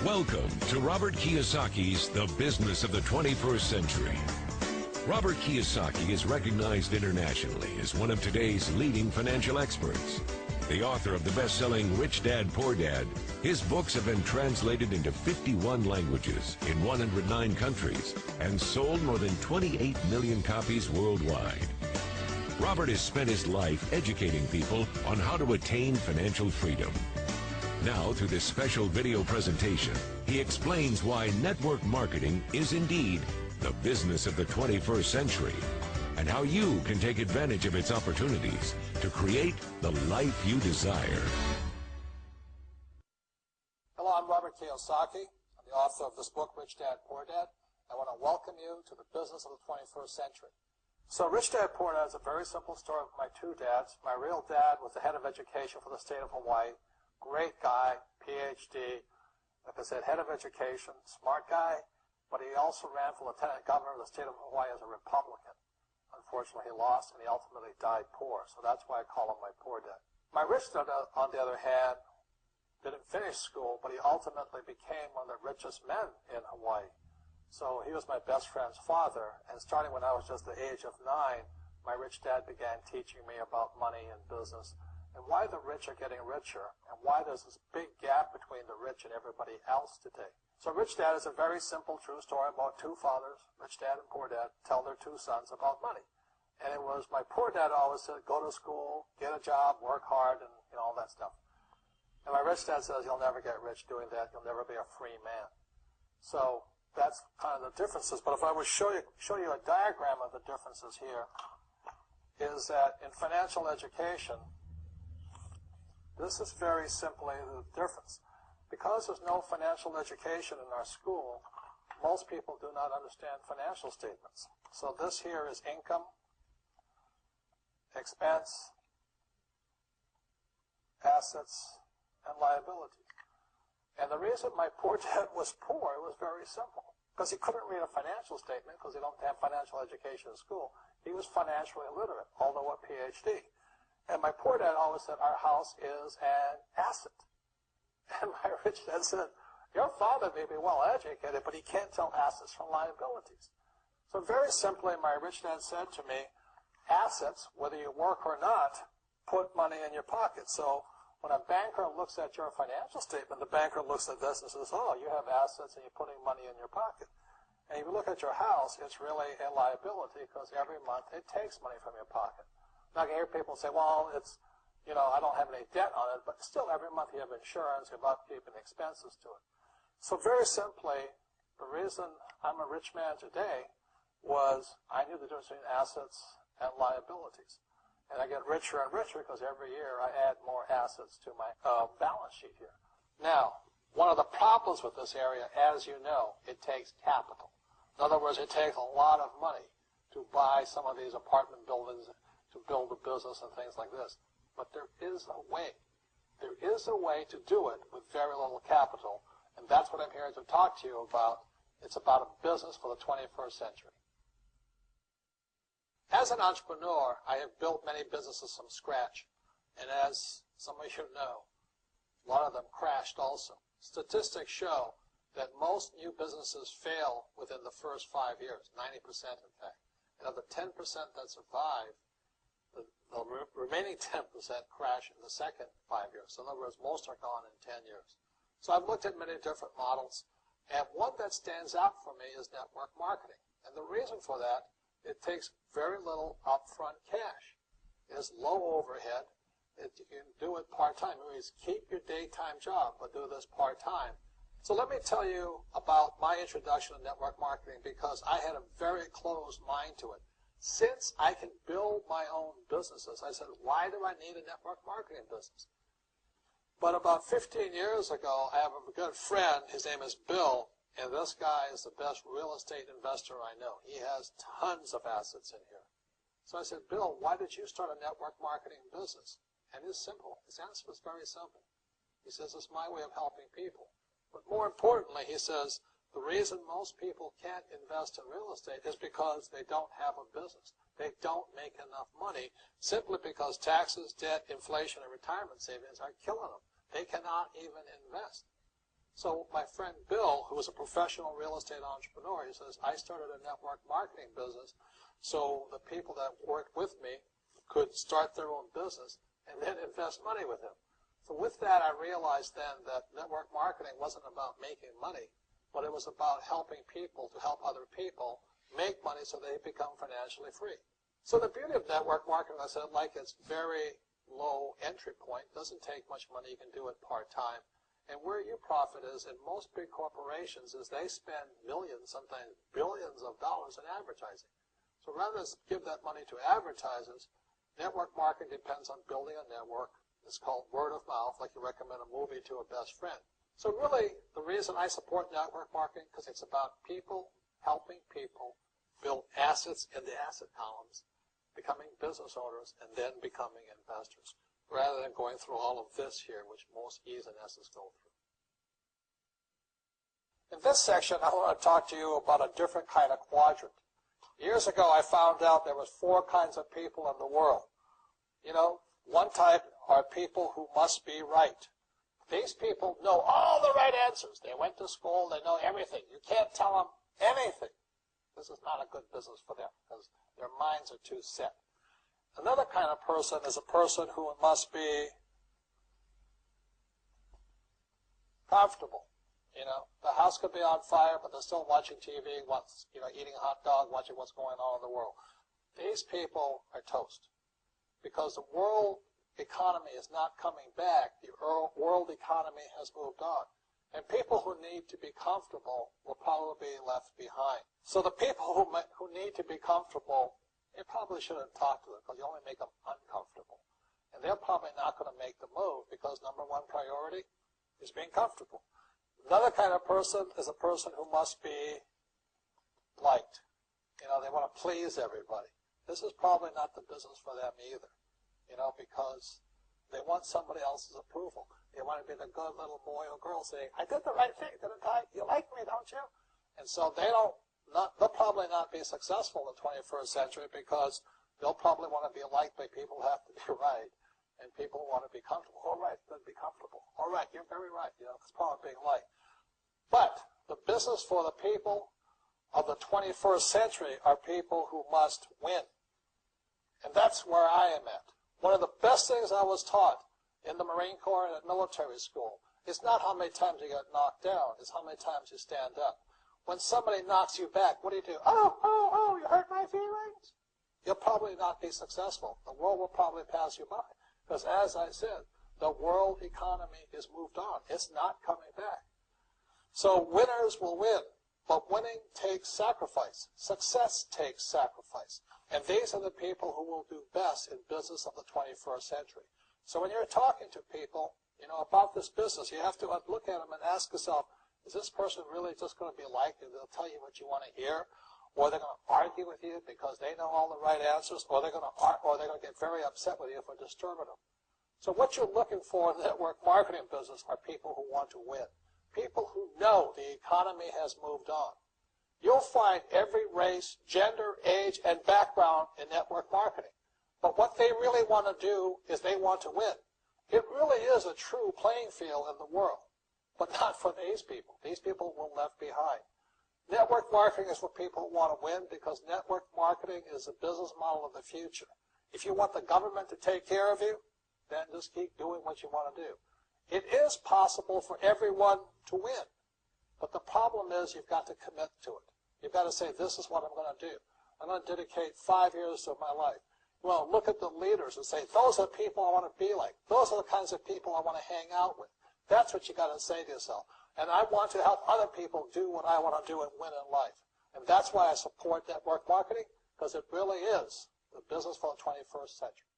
Welcome to Robert Kiyosaki's The Business of the 21st Century. Robert Kiyosaki is recognized internationally as one of today's leading financial experts. The author of the best-selling Rich Dad, Poor Dad, his books have been translated into 51 languages in 109 countries and sold more than 28 million copies worldwide. Robert has spent his life educating people on how to attain financial freedom. Now, through this special video presentation, he explains why network marketing is indeed the business of the 21st century and how you can take advantage of its opportunities to create the life you desire. Hello, I'm Robert Kiyosaki. I'm the author of this book, Rich Dad, Poor Dad. I want to welcome you to the business of the 21st century. So Rich Dad, Poor Dad is a very simple story of my two dads. My real dad was the head of education for the state of Hawaii. Great guy, PhD, like I said, head of education, smart guy, but he also ran for lieutenant governor of the state of Hawaii as a Republican. Unfortunately, he lost, and he ultimately died poor, so that's why I call him my poor dad. My rich dad, on the other hand, didn't finish school, but he ultimately became one of the richest men in Hawaii. So he was my best friend's father, and starting when I was just the age of 9, my rich dad began teaching me about money and business, and why the rich are getting richer, and why there's this big gap between the rich and everybody else today. So Rich Dad is a very simple, true story about two fathers, Rich Dad and Poor Dad, tell their two sons about money. And it was my poor dad always said, go to school, get a job, work hard, and all that stuff. And my rich dad says, you'll never get rich doing that, you'll never be a free man. So that's kind of the differences. But if I would show you a diagram of the differences here, is that in financial education, this is very simply the difference. Because there's no financial education in our school, most people do not understand financial statements. So this here is income, expense, assets, and liability. And the reason my poor dad was poor was very simple. Because he couldn't read a financial statement because he don't have financial education in school. He was financially illiterate, although a PhD. And my poor dad always said, our house is an asset. And my rich dad said, your father may be well educated, but he can't tell assets from liabilities. So very simply, my rich dad said to me, assets, whether you work or not, put money in your pocket. So when a banker looks at your financial statement, the banker looks at this and says, oh, you have assets and you're putting money in your pocket. And if you look at your house, it's really a liability because every month it takes money from your pocket. Now, I can hear people say, well, it's, I don't have any debt on it, but still every month you have insurance, you have upkeep and expenses to it. So very simply, the reason I'm a rich man today was I knew the difference between assets and liabilities. And I get richer and richer because every year I add more assets to my balance sheet here. Now, one of the problems with this area, as you know, it takes capital. In other words, it takes a lot of money to buy some of these apartment buildings, to build a business and things like this. But there is a way. There is a way to do it with very little capital, and that's what I'm here to talk to you about. It's about a business for the 21st century. As an entrepreneur, I have built many businesses from scratch, and as some of you know, a lot of them crashed also. Statistics show that most new businesses fail within the first 5 years, 90% in fact. And of the 10% that survive, the remaining 10% crash in the second 5 years. So in other words, most are gone in 10 years. So I've looked at many different models, and one that stands out for me is network marketing. And the reason for that, it takes very little upfront cash. It is low overhead. You can do it part-time. It means keep your daytime job, but do this part-time. So let me tell you about my introduction to network marketing because I had a very closed mind to it. Since I can build my own businesses, I said, why do I need a network marketing business? But about 15 years ago, I have a good friend, his name is Bill, and this guy is the best real estate investor I know. He has tons of assets in here. So I said, Bill, why did you start a network marketing business? And it's simple. His answer was very simple. He says, it's my way of helping people. But more importantly, he says, the reason most people can't invest in real estate is because they don't have a business. They don't make enough money simply because taxes, debt, inflation, and retirement savings are killing them. They cannot even invest. So my friend Bill, who was a professional real estate entrepreneur, he says, I started a network marketing business so the people that worked with me could start their own business and then invest money with him. So with that, I realized then that network marketing wasn't about making money, but it was about helping people to help other people make money so they become financially free. So the beauty of network marketing, I said, like it's very low entry point, doesn't take much money, you can do it part-time. And where you profit is in most big corporations is they spend millions, sometimes billions of dollars in advertising. So rather than give that money to advertisers, network marketing depends on building a network. It's called word of mouth, like you recommend a movie to a best friend. So really, the reason I support network marketing, because it's about people helping people build assets in the asset columns, becoming business owners, and then becoming investors, rather than going through all of this here, which most E's and S's go through. In this section, I want to talk to you about a different kind of quadrant. Years ago, I found out there was 4 kinds of people in the world. You know, one type are people who must be right. These people know all the right answers. They went to school, they know everything. You can't tell them anything. This is not a good business for them because their minds are too set. Another kind of person is a person who must be comfortable. You know, the house could be on fire, but they're still watching TV, eating a hot dog, watching what's going on in the world. These people are toast because the world economy is not coming back. The world economy has moved on. And people who need to be comfortable will probably be left behind. So the people who need to be comfortable, you probably shouldn't talk to them because you only make them uncomfortable. And they're probably not going to make the move because number one priority is being comfortable. Another kind of person is a person who must be liked. You know, they want to please everybody. This is probably not the business for them either, you know, because they want somebody else's approval. They want to be the good little boy or girl saying, I did the right thing, didn't I? You like me, don't you? And so they'll probably not be successful in the 21st century because they'll probably want to be liked by people who have to be right. And people want to be comfortable. All right, then be comfortable. All right, you're very right. You know, it's part of being liked. But the business for the people of the 21st century are people who must win. And that's where I am at. One of the best things I was taught in the Marine Corps and at military school is not how many times you get knocked down, it's how many times you stand up. When somebody knocks you back, what do? Oh, you hurt my feelings? You'll probably not be successful. The world will probably pass you by. Because as I said, the world economy is moved on. It's not coming back. So winners will win, but winning takes sacrifice. Success takes sacrifice. And these are the people who will do best in business of the 21st century. So when you're talking to people, you know, about this business, you have to look at them and ask yourself, is this person really just going to be liked and they'll tell you what you want to hear? Or they're going to argue with you because they know all the right answers, or they're going to get very upset with you for disturbing them. So what you're looking for in the network marketing business are people who want to win, people who know the economy has moved on. You'll find every race, gender, age, and background in network marketing. But what they really want to do is they want to win. It really is a true playing field in the world, but not for these people. These people were left behind. Network marketing is for people who want to win because network marketing is a business model of the future. If you want the government to take care of you, then just keep doing what you want to do. It is possible for everyone to win, but the problem is you've got to commit to it. You've got to say, this is what I'm going to do. I'm going to dedicate 5 years of my life. Well, look at the leaders and say, those are the people I want to be like. Those are the kinds of people I want to hang out with. That's what you got to say to yourself. And I want to help other people do what I want to do and win in life. And that's why I support network marketing, because it really is the business for the 21st century.